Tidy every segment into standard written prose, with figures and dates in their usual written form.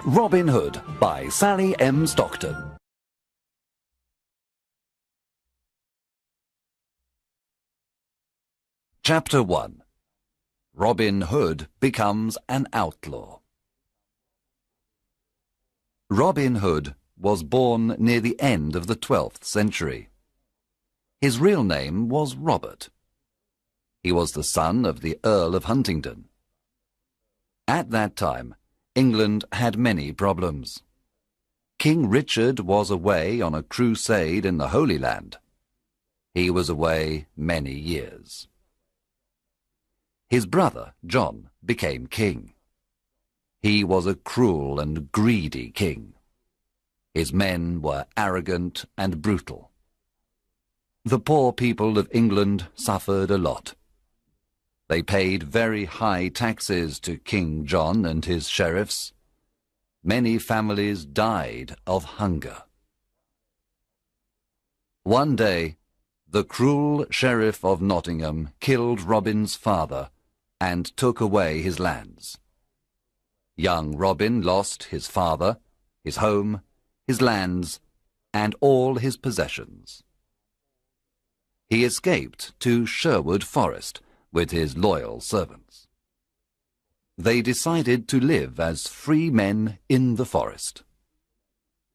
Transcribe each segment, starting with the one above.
Robin Hood by Sally M. Stockton. Chapter 1. Robin Hood becomes an outlaw. Robin Hood was born near the end of the 12th century. His real name was Robert. He was the son of the Earl of Huntingdon. At that time, England had many problems. King Richard was away on a crusade in the Holy Land. He was away many years. His brother, John, became king. He was a cruel and greedy king. His men were arrogant and brutal. The poor people of England suffered a lot. They paid very high taxes to King John and his sheriffs. Many families died of hunger. One day, the cruel sheriff of Nottingham killed Robin's father and took away his lands. Young Robin lost his father, his home, his lands, and all his possessions. He escaped to Sherwood Forest with his loyal servants. They decided to live as free men in the forest.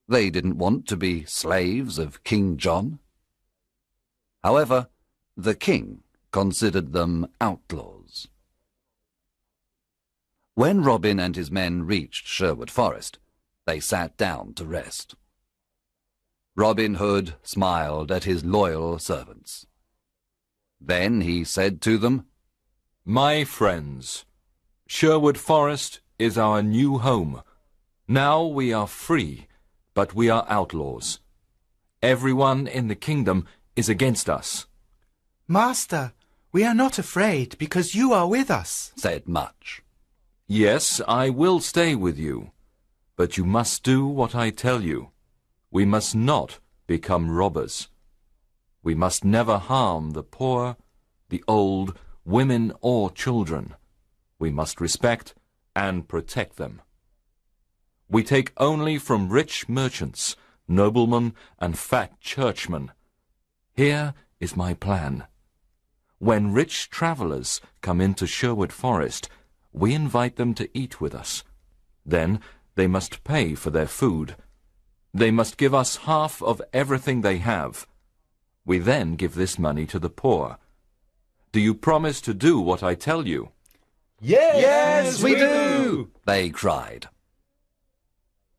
They didn't want to be slaves of King John. However, the king considered them outlaws. When Robin and his men reached Sherwood Forest, they sat down to rest. Robin Hood smiled at his loyal servants. Then he said to them, "My friends, Sherwood Forest is our new home. Now we are free, but we are outlaws. Everyone in the kingdom is against us." "Master, we are not afraid because you are with us," said Much. "Yes, I will stay with you, but you must do what I tell you. We must not become robbers. We must never harm the poor, the old, women or children. We must respect and protect them. We take only from rich merchants, noblemen, and fat churchmen. Here is my plan. When rich travellers come into Sherwood Forest, we invite them to eat with us. Then they must pay for their food. They must give us half of everything they have. We then give this money to the poor. Do you promise to do what I tell you?" Yes, we do!" they cried.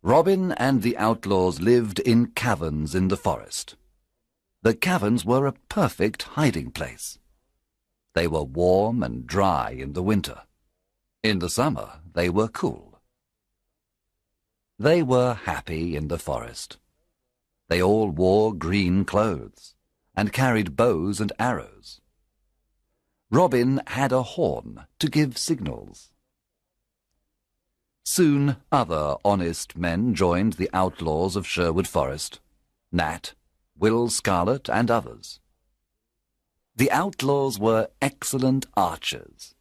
Robin and the outlaws lived in caverns in the forest. The caverns were a perfect hiding place. They were warm and dry in the winter. In the summer, they were cool. They were happy in the forest. They all wore green clothes and carried bows and arrows. Robin had a horn to give signals. Soon other honest men joined the outlaws of Sherwood Forest, Nat, Will Scarlet, and others. The outlaws were excellent archers.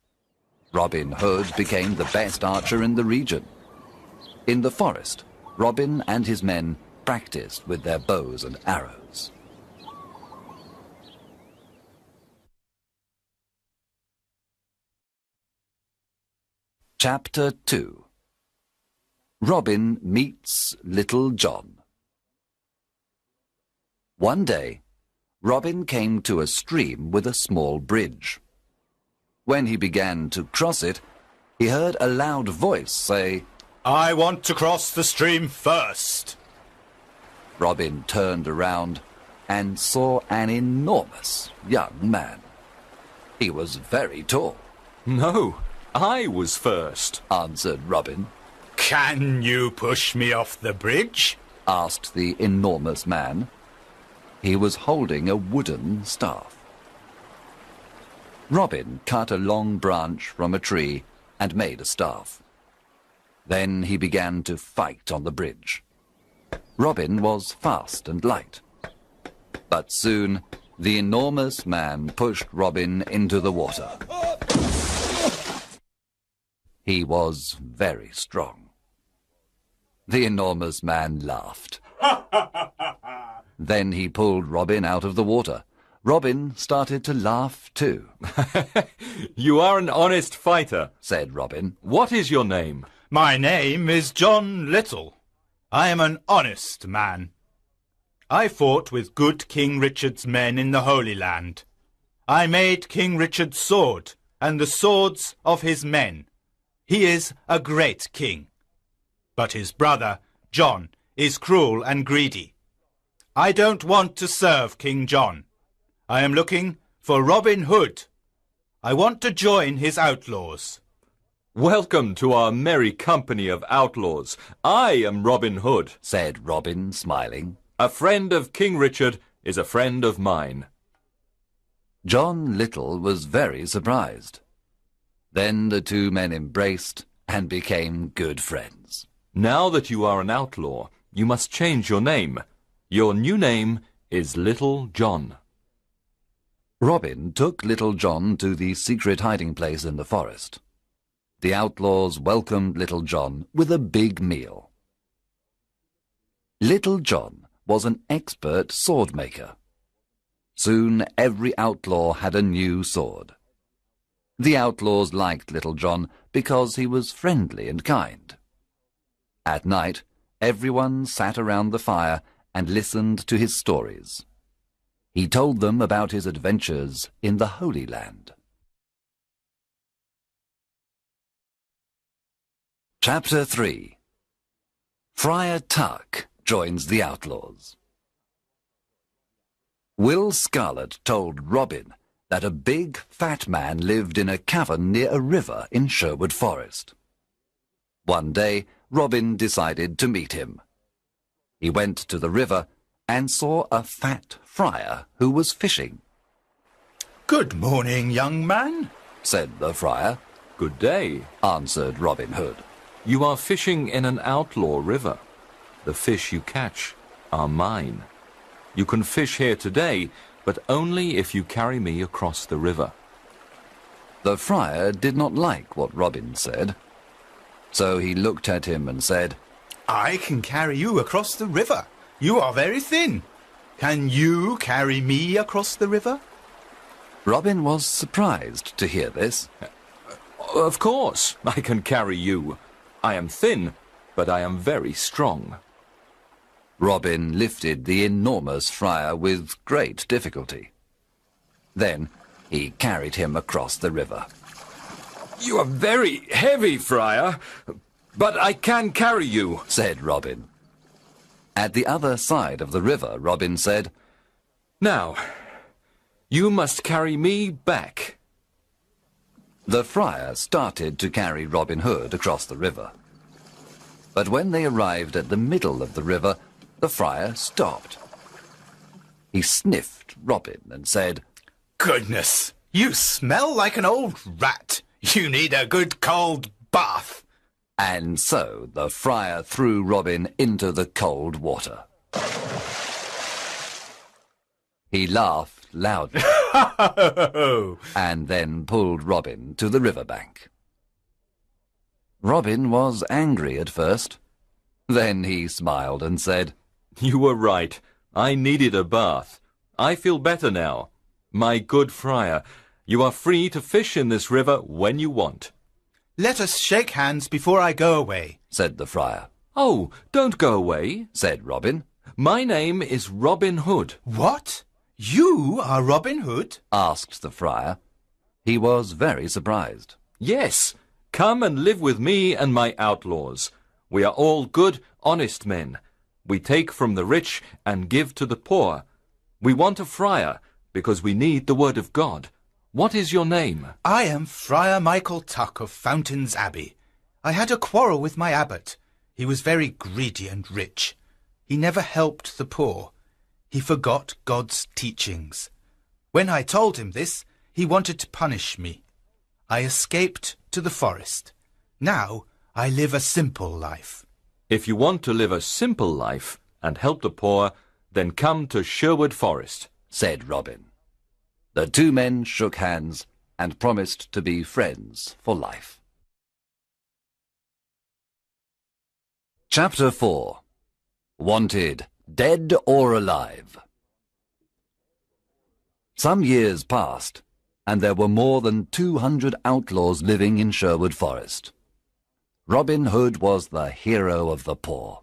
Robin Hood became the best archer in the region. In the forest, Robin and his men practiced with their bows and arrows. Chapter 2. Robin meets Little John. One day, Robin came to a stream with a small bridge. When he began to cross it, he heard a loud voice say, "I want to cross the stream first." Robin turned around and saw an enormous young man. He was very tall. "No, I was first," answered Robin. "Can you push me off the bridge?" asked the enormous man. He was holding a wooden staff. Robin cut a long branch from a tree and made a staff. Then he began to fight on the bridge. Robin was fast and light. But soon the enormous man pushed Robin into the water. He was very strong. The enormous man laughed. Then he pulled Robin out of the water. Robin started to laugh too. You are an honest fighter, said Robin. What is your name? My name is John Little. I am an honest man. I fought with good King Richard's men in the Holy Land. I made King Richard's sword and the swords of his men. He is a great king. But his brother, John, is cruel and greedy. I don't want to serve King John. I am looking for Robin Hood. I want to join his outlaws. Welcome to our merry company of outlaws. I am Robin Hood, said Robin, smiling. A friend of King Richard is a friend of mine. John Little was very surprised. Then the two men embraced and became good friends. Now that you are an outlaw, you must change your name. Your new name is Little John. Robin took Little John to the secret hiding place in the forest. The outlaws welcomed Little John with a big meal. Little John was an expert sword maker. Soon every outlaw had a new sword. The outlaws liked Little John because he was friendly and kind. At night, everyone sat around the fire and listened to his stories. He told them about his adventures in the Holy Land. Chapter 3. Friar Tuck joins the outlaws. Will Scarlet told Robin that a big, fat man lived in a cavern near a river in Sherwood Forest. One day, Robin decided to meet him. He went to the river and saw a fat friar who was fishing. Good morning, young man, said the friar. Good day, answered Robin Hood. You are fishing in an outlaw river. The fish you catch are mine. You can fish here today, but only if you carry me across the river. The friar did not like what Robin said, so he looked at him and said, I can carry you across the river. You are very thin. Can you carry me across the river? Robin was surprised to hear this. Of course, I can carry you. I am thin, but I am very strong. Robin lifted the enormous friar with great difficulty. Then he carried him across the river. You are very heavy, friar, but I can carry you, said Robin. At the other side of the river, Robin said, Now, you must carry me back. The friar started to carry Robin Hood across the river. But when they arrived at the middle of the river, the friar stopped. He sniffed Robin and said, Goodness, you smell like an old rat. You need a good cold bath. And so the friar threw Robin into the cold water. He laughed loudly and then pulled Robin to the riverbank. Robin was angry at first. Then he smiled and said, You were right. I needed a bath. I feel better now. My good friar, you are free to fish in this river when you want. Let us shake hands before I go away, said the friar. Oh, don't go away, said Robin. My name is Robin Hood. What? You are Robin Hood? asked the friar. He was very surprised. Yes, come and live with me and my outlaws. We are all good, honest men. We take from the rich and give to the poor. We want a friar because we need the word of God. What is your name? I am Friar Michael Tuck of Fountains Abbey. I had a quarrel with my abbot. He was very greedy and rich. He never helped the poor. He forgot God's teachings. When I told him this, he wanted to punish me. I escaped to the forest. Now I live a simple life. If you want to live a simple life and help the poor, then come to Sherwood Forest, said Robin. The two men shook hands and promised to be friends for life. Chapter 4. Wanted, Dead or Alive. Some years passed, and there were more than 200 outlaws living in Sherwood Forest. Robin Hood was the hero of the poor.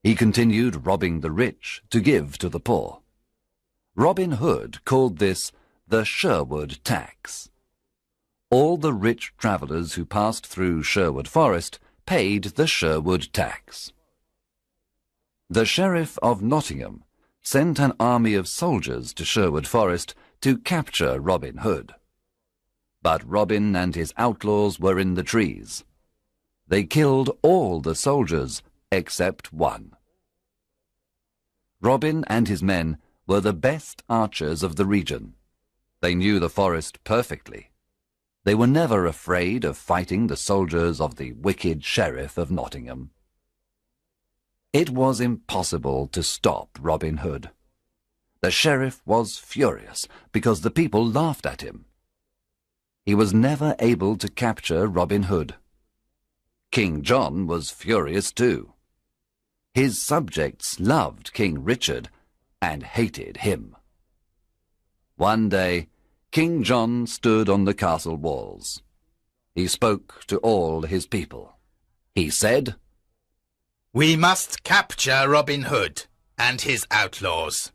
He continued robbing the rich to give to the poor. Robin Hood called this the Sherwood tax. All the rich travellers who passed through Sherwood Forest paid the Sherwood tax. The Sheriff of Nottingham sent an army of soldiers to Sherwood Forest to capture Robin Hood. But Robin and his outlaws were in the trees. They killed all the soldiers except one. Robin and his men were the best archers of the region. They knew the forest perfectly. They were never afraid of fighting the soldiers of the wicked Sheriff of Nottingham. It was impossible to stop Robin Hood. The sheriff was furious because the people laughed at him. He was never able to capture Robin Hood. King John was furious too. His subjects loved King Richard and hated him. One day, King John stood on the castle walls. He spoke to all his people. He said, "We must capture Robin Hood and his outlaws.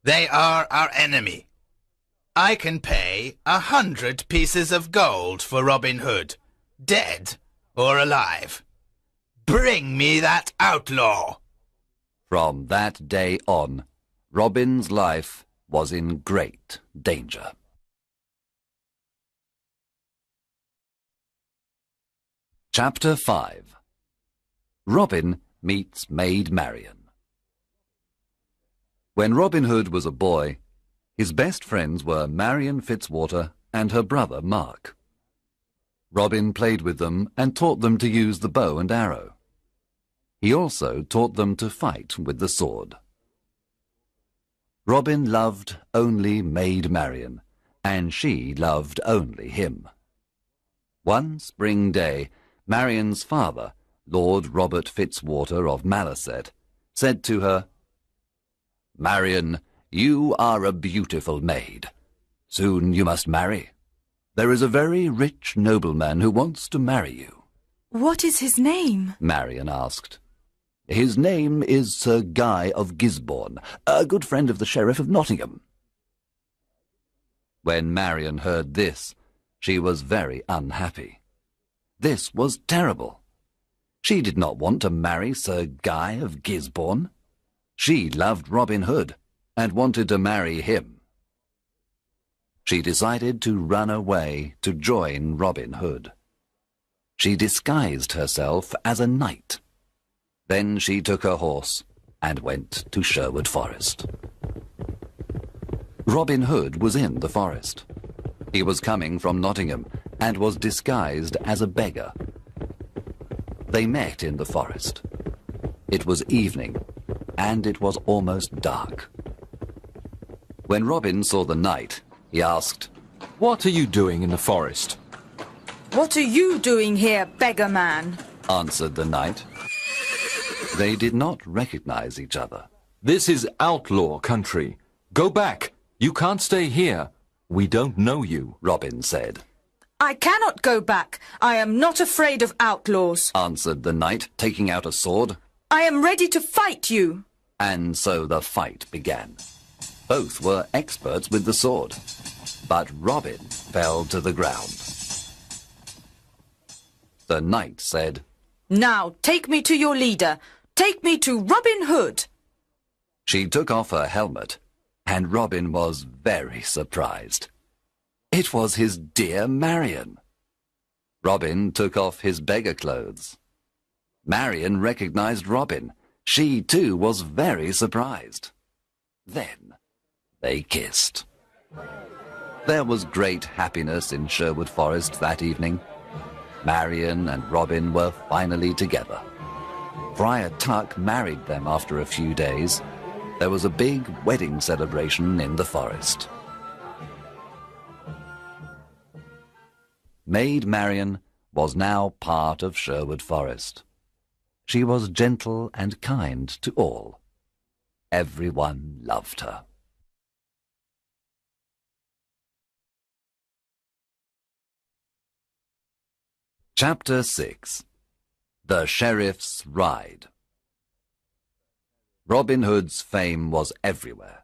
They are our enemy. I can pay 100 pieces of gold for Robin Hood, dead or alive. Bring me that outlaw." From that day on, Robin's life was in great danger. Chapter 5. Robin meets Maid Marian. When Robin Hood was a boy, his best friends were Marian Fitzwater and her brother Mark. Robin played with them and taught them to use the bow and arrow. He also taught them to fight with the sword. Robin loved only Maid Marian, and she loved only him. One spring day, Marian's father, Lord Robert Fitzwater of Malaset, said to her, "Marian, you are a beautiful maid. Soon you must marry. There is a very rich nobleman who wants to marry you." "What is his name?" Marian asked. "His name is Sir Guy of Gisborne, a good friend of the Sheriff of Nottingham." When Marian heard this, she was very unhappy. This was terrible. She did not want to marry Sir Guy of Gisborne. She loved Robin Hood and wanted to marry him. She decided to run away to join Robin Hood. She disguised herself as a knight. Then she took her horse and went to Sherwood Forest. Robin Hood was in the forest. He was coming from Nottingham and was disguised as a beggar. They met in the forest. It was evening, and it was almost dark. When Robin saw the knight, he asked, "What are you doing in the forest?" "What are you doing here, beggar man?" answered the knight. They did not recognize each other. "This is outlaw country. Go back. You can't stay here. We don't know you," Robin said. "I cannot go back. I am not afraid of outlaws," answered the knight, taking out a sword. "I am ready to fight you." And so the fight began. Both were experts with the sword, but Robin fell to the ground. The knight said, "Now take me to your leader. Take me to Robin Hood." She took off her helmet, and Robin was very surprised. It was his dear Marian. Robin took off his beggar clothes. Marian recognized Robin. She too was very surprised. Then they kissed. There was great happiness in Sherwood Forest that evening. Marian and Robin were finally together. Friar Tuck married them after a few days. There was a big wedding celebration in the forest. Maid Marian was now part of Sherwood Forest. She was gentle and kind to all. Everyone loved her. Chapter 6. The Sheriff's Ride. Robin Hood's fame was everywhere.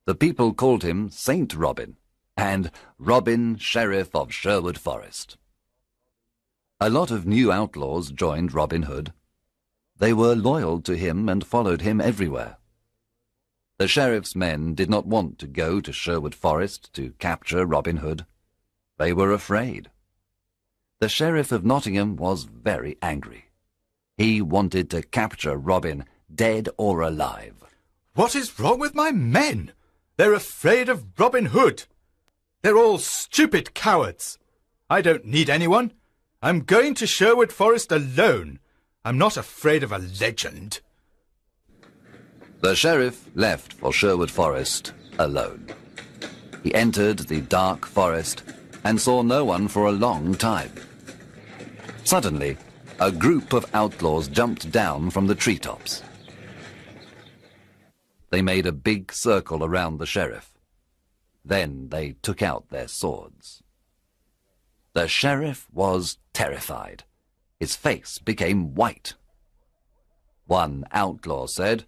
The people called him Saint Robin and Robin, Sheriff of Sherwood Forest. A lot of new outlaws joined Robin Hood. They were loyal to him and followed him everywhere. The sheriff's men did not want to go to Sherwood Forest to capture Robin Hood. They were afraid. The Sheriff of Nottingham was very angry. He wanted to capture Robin, dead or alive. What is wrong with my men? They're afraid of Robin Hood. They're all stupid cowards. I don't need anyone. I'm going to Sherwood Forest alone. I'm not afraid of a legend. The sheriff left for Sherwood Forest alone. He entered the dark forest and saw no one for a long time. Suddenly, a group of outlaws jumped down from the treetops. They made a big circle around the sheriff. Then they took out their swords. The sheriff was terrified. His face became white. One outlaw said,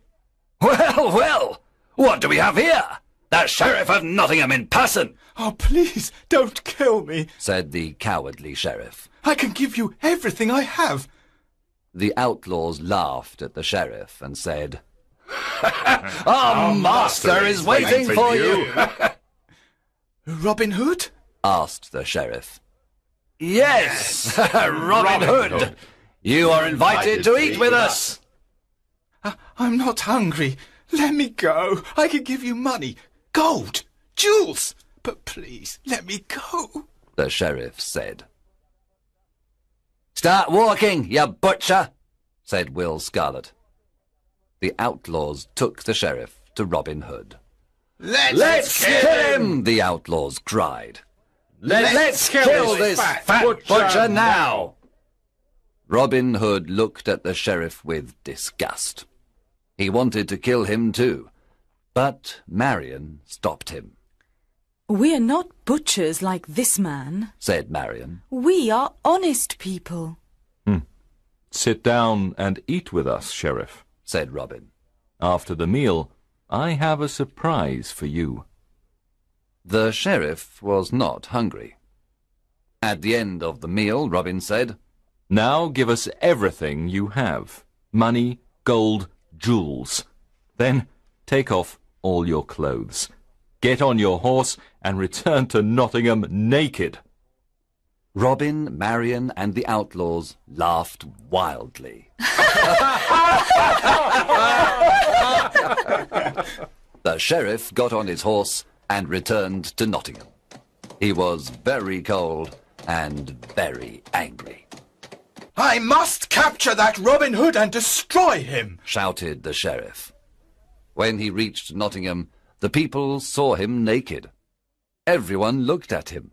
"Well, well, what do we have here? The Sheriff of Nottingham in person!" Oh, please, don't kill me, said the cowardly sheriff. I can give you everything I have. The outlaws laughed at the sheriff and said, "Our master is waiting for you." Robin Hood? asked the sheriff. Yes, Robin Hood. You are invited to eat with us. I'm not hungry. Let me go. I can give you money, gold, jewels. But please, let me go, the sheriff said. "Start walking, you butcher," said Will Scarlet. The outlaws took the sheriff to Robin Hood. Let's kill him, the outlaws cried. Let's kill this fat butcher now. Robin Hood looked at the sheriff with disgust. He wanted to kill him too, but Marion stopped him. "We're not butchers like this man," said Marion. "We are honest people." Sit down and eat with us, Sheriff, said Robin. After the meal, I have a surprise for you. The sheriff was not hungry. At the end of the meal, Robin said, Now give us everything you have. Money, gold, jewels. Then take off all your clothes. Get on your horse and return to Nottingham naked. Robin, Marion, and the outlaws laughed wildly. The sheriff got on his horse and returned to Nottingham. He was very cold and very angry. I must capture that Robin Hood and destroy him, shouted the sheriff. When he reached Nottingham, the people saw him naked. Everyone looked at him.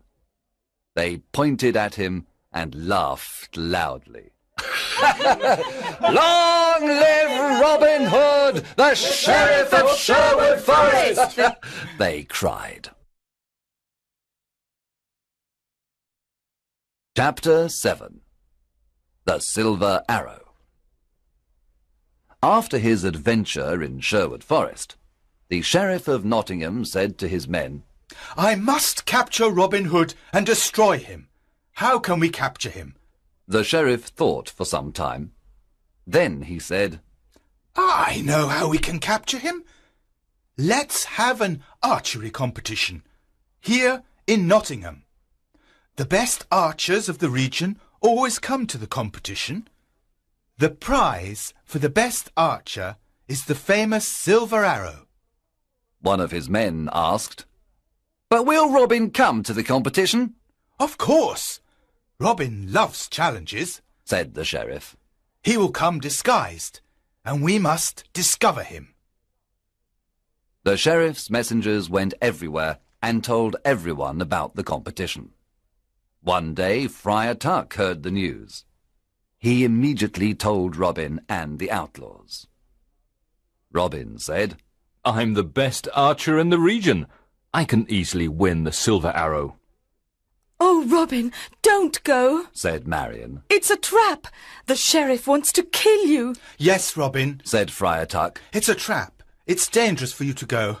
They pointed at him and laughed loudly. Long live Robin Hood, the Sheriff of Sherwood Forest! They cried. Chapter 7. The Silver Arrow. After his adventure in Sherwood Forest, the Sheriff of Nottingham said to his men, I must capture Robin Hood and destroy him. How can we capture him? The sheriff thought for some time. Then he said, I know how we can capture him. Let's have an archery competition here in Nottingham. The best archers of the region always come to the competition. The prize for the best archer is the famous silver arrow. One of his men asked, But will Robin come to the competition? Of course. Robin loves challenges, said the sheriff. He will come disguised, and we must discover him. The sheriff's messengers went everywhere and told everyone about the competition. One day, Friar Tuck heard the news. He immediately told Robin and the outlaws. Robin said, I'm the best archer in the region. I can easily win the silver arrow. Oh, Robin, don't go, said Marion. It's a trap. The sheriff wants to kill you. Yes, Robin, said Friar Tuck. it's a trap. It's dangerous for you to go.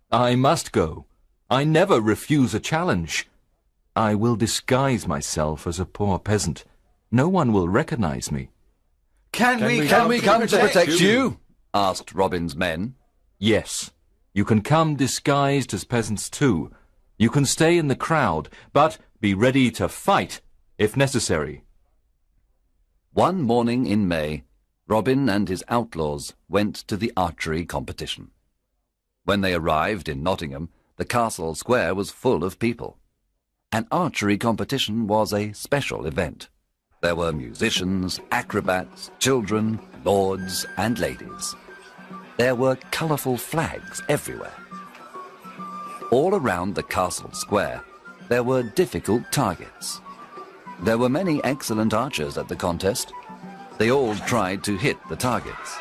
I must go. I never refuse a challenge. I will disguise myself as a poor peasant. No one will recognize me. Can we come to protect you? asked Robin's men. Yes, you can come disguised as peasants too. You can stay in the crowd, but be ready to fight if necessary. One morning in May, Robin and his outlaws went to the archery competition. When they arrived in Nottingham, the castle square was full of people. An archery competition was a special event. There were musicians, acrobats, children, lords and ladies. There were colourful flags everywhere. All around the castle square, there were difficult targets. There were many excellent archers at the contest. They all tried to hit the targets.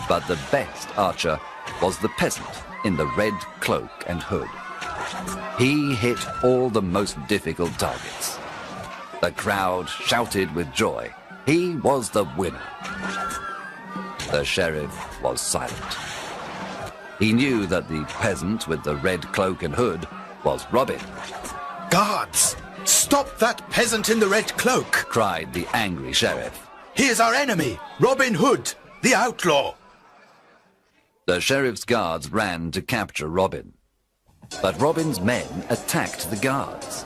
But the best archer was the peasant in the red cloak and hood. He hit all the most difficult targets. The crowd shouted with joy. He was the winner. The sheriff was silent. He knew that the peasant with the red cloak and hood was Robin. Guards, stop that peasant in the red cloak, cried the angry sheriff. He is our enemy, Robin Hood, the outlaw. The sheriff's guards ran to capture Robin. But Robin's men attacked the guards.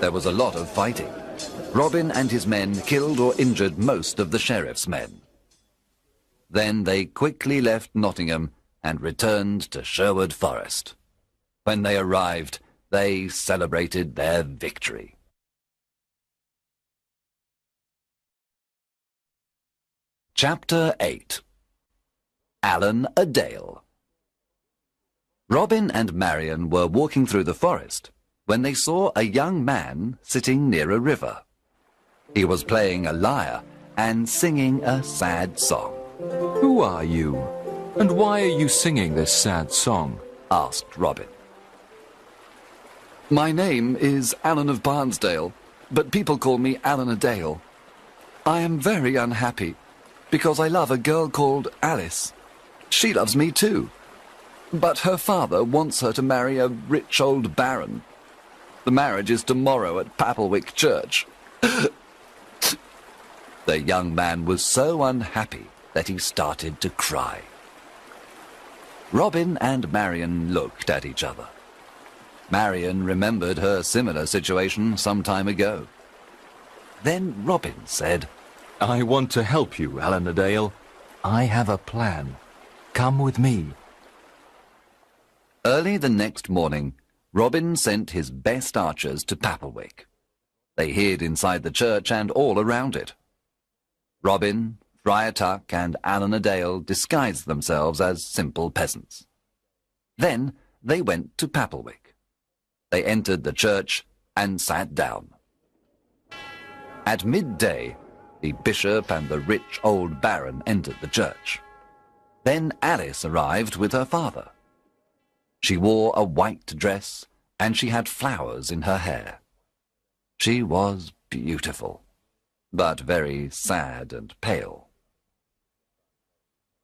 There was a lot of fighting. Robin and his men killed or injured most of the sheriff's men. Then they quickly left Nottingham and returned to Sherwood Forest. When they arrived, they celebrated their victory. Chapter 8. Alan a Dale. Robin and Marion were walking through the forest when they saw a young man sitting near a river. He was playing a lyre and singing a sad song. Who are you? And why are you singing this sad song? asked Robin. My name is Alan of Barnesdale, but people call me Alan a Dale. I am very unhappy because I love a girl called Alice. She loves me too, but her father wants her to marry a rich old baron. The marriage is tomorrow at Papelwick Church. The young man was so unhappy that he started to cry. Robin and Marion looked at each other. Marion remembered her similar situation some time ago. Then Robin said, I want to help you, Alan a Dale. I have a plan. Come with me. Early the next morning, Robin sent his best archers to Papelwick. They hid inside the church and all around it. Robin, Friar Tuck, and Alan a Dale disguised themselves as simple peasants. Then they went to Papelwick. They entered the church and sat down. At midday, the bishop and the rich old baron entered the church. Then Alice arrived with her father. She wore a white dress and she had flowers in her hair. She was beautiful, but very sad and pale.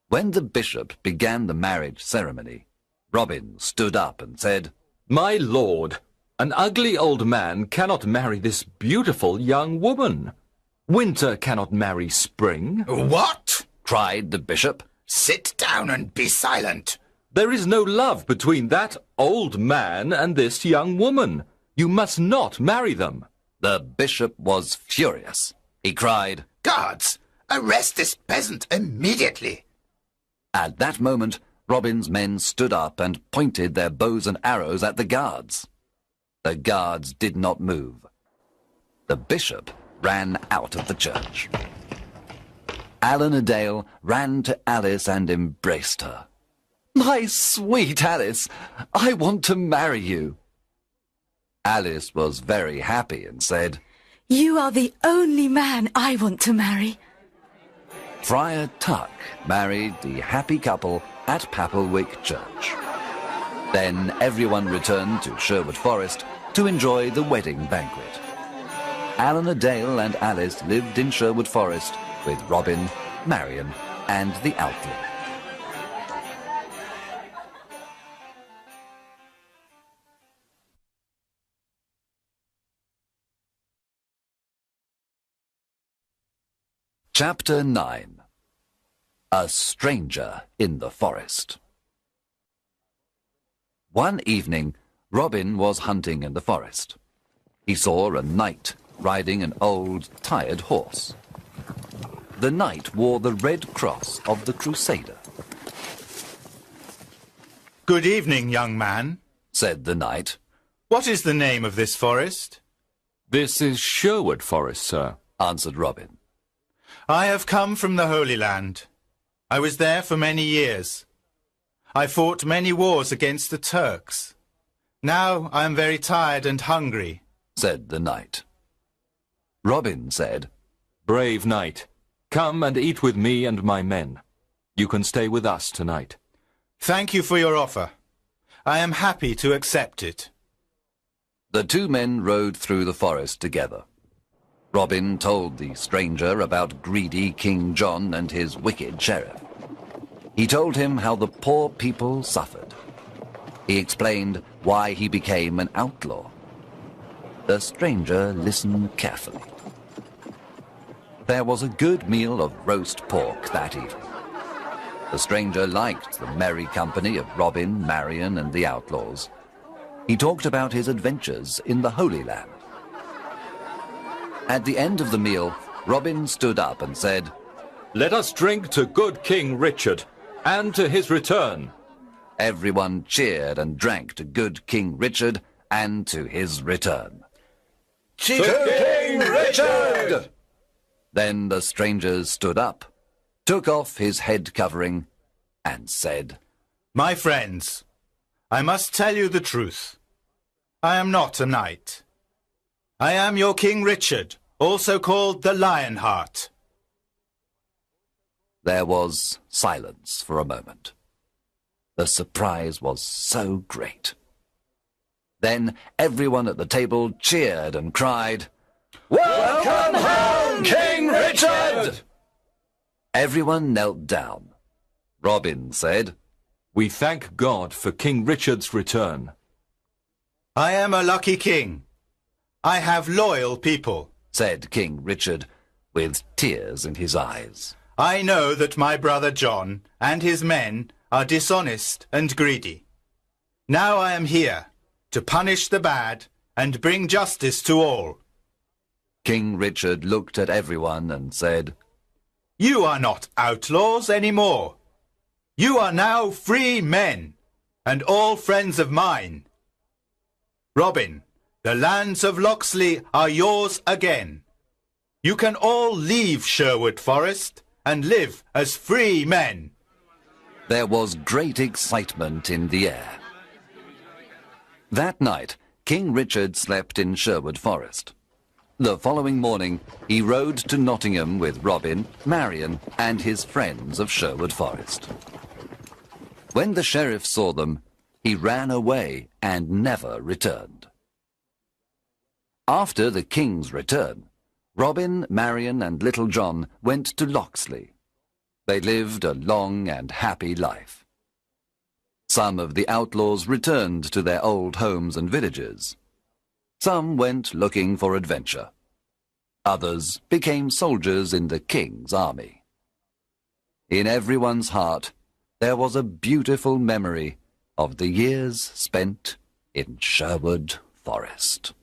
When the bishop began the marriage ceremony, Robin stood up and said, My lord, an ugly old man cannot marry this beautiful young woman. Winter cannot marry spring. What? cried the bishop. Sit down and be silent. There is no love between that old man and this young woman. You must not marry them. The bishop was furious. He cried, Guards, arrest this peasant immediately. At that moment, Robin's men stood up and pointed their bows and arrows at the guards. The guards did not move. The bishop ran out of the church. Alan a Dale ran to Alice and embraced her. My sweet Alice, I want to marry you. Alice was very happy and said, You are the only man I want to marry. Friar Tuck married the happy couple at Papelwick Church. Then everyone returned to Sherwood Forest to enjoy the wedding banquet. Eleanor Dale and Alice lived in Sherwood Forest with Robin, Marion, and the outlaw. Chapter 9. A Stranger in the Forest. One evening, Robin was hunting in the forest. He saw a knight riding an old, tired horse. The knight wore the red cross of the Crusader. Good evening, young man, said the knight. What is the name of this forest? This is Sherwood Forest, sir, answered Robin. I have come from the Holy Land. I was there for many years. I fought many wars against the Turks. Now I am very tired and hungry, said the knight. Robin said, Brave knight, come and eat with me and my men. You can stay with us tonight. Thank you for your offer. I am happy to accept it. The two men rode through the forest together. Robin told the stranger about greedy King John and his wicked sheriff. He told him how the poor people suffered. He explained why he became an outlaw. The stranger listened carefully. There was a good meal of roast pork that evening. The stranger liked the merry company of Robin, Marion, and the outlaws. He talked about his adventures in the Holy Land. At the end of the meal, Robin stood up and said, Let us drink to good King Richard, and to his return. Everyone cheered and drank to good King Richard and to his return. To King Richard! Then the stranger stood up, took off his head covering, and said, My friends, I must tell you the truth. I am not a knight. I am your King Richard, also called the Lionheart. There was silence for a moment. The surprise was so great. Then everyone at the table cheered and cried, Welcome home, King Richard! Everyone knelt down. Robin said, We thank God for King Richard's return. I am a lucky king. I have loyal people, said King Richard, with tears in his eyes. I know that my brother John and his men are dishonest and greedy. Now I am here to punish the bad and bring justice to all. King Richard looked at everyone and said, You are not outlaws anymore. You are now free men, and all friends of mine. Robin, the lands of Locksley are yours again. You can all leave Sherwood Forest and live as free men. There was great excitement in the air. That night, King Richard slept in Sherwood Forest. The following morning, he rode to Nottingham with Robin, Marion, and his friends of Sherwood Forest. When the sheriff saw them, he ran away and never returned. After the king's return, Robin, Marion, and Little John went to Locksley. They lived a long and happy life. Some of the outlaws returned to their old homes and villages. Some went looking for adventure. Others became soldiers in the king's army. In everyone's heart, there was a beautiful memory of the years spent in Sherwood Forest.